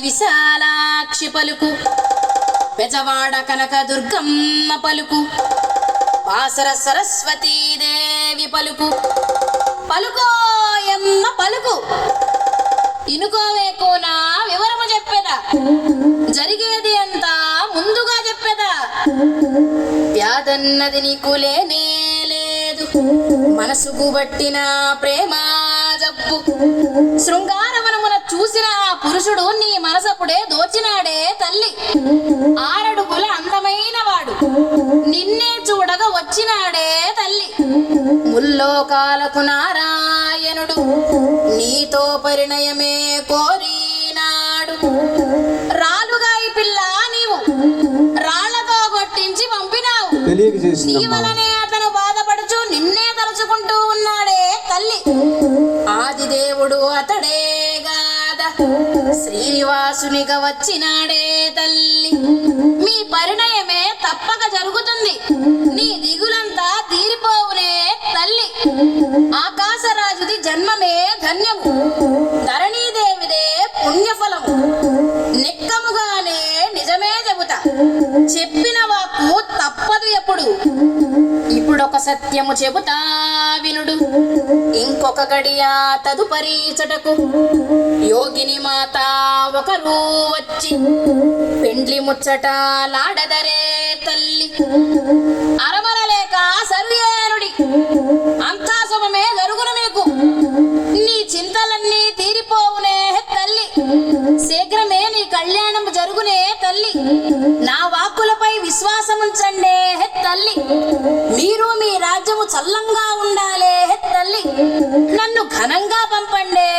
విశాలాక్షి పలుకు, బెజవాడ కనక దుర్గమ్మ పలుకు, బాసర సరస్వతీదేవి పలుకు, పలుకోయమ్మ పలుకు. ఇనుకోవే కోనా వివరము చెప్పేదా, జరిగేది అంతా ముందుగా చెప్పేదా. వ్యాధన్నది నీకు లేనే లేదు, మనసుకు బట్టిన ప్రేమ జబ్బు. శృంగారవనమున చూసిన ఆ పురుషుడు నీ మనసప్పుడే దోచినాడే తల్లి. 6 అడుగుల అందమైన వాడు నిన్నే చూడగా వచ్చినాడే తల్లి. ముల్లోకాలకు నారాయణుడు నీతో పరిణయమే కోరినాడు. రాలుగాయి పిల్ల నీవు రాళ్లతో కొట్టించి పంపినావు, నీ వలనే అతను బాధపడుచు నిన్నే తలుచుకుంటూ ఉన్నాడే తల్లి. ఆదిదేవుడు అతడే గాదా, శ్రీనివాసునిగా వచ్చినాడే తల్లి. మీ పరిణయమే తప్పక జరుగుతుంది, నీ దిగులంతా తీరిపోవునే తల్లి. ఆకాశరాజుది జన్మమే ధన్యము, ధరణీదేవిదే పుణ్యఫలము. నిక్కముగానే నిజమే చెబుతా, చెప్పిన వాక్కు తప్పదు ఎప్పుడు. ఇప్పుడొక సత్యము చెబుతా వినుడు, ఇంకొక గడియ తదుపరి చటకు. యోగిని మాత ఒకరు వచ్చి పెండ్లి ముచ్చట లాడదరే తల్లి. అరమరలేక సర్వేనుడి అంతా శుభమే జరుగును మీకు, నీ చింతలన్నీ తీరిపోవునే తల్లి. శీఘ్రమే నీ కళ్యాణం జరుగునే తల్లి. నా వాక్కులపై విశ్వాసముంచండే తల్లి. మీరు మీ రాజ్యము చల్లంగా ఉండాలే తల్లి. నన్ను ఘనంగా పంపండే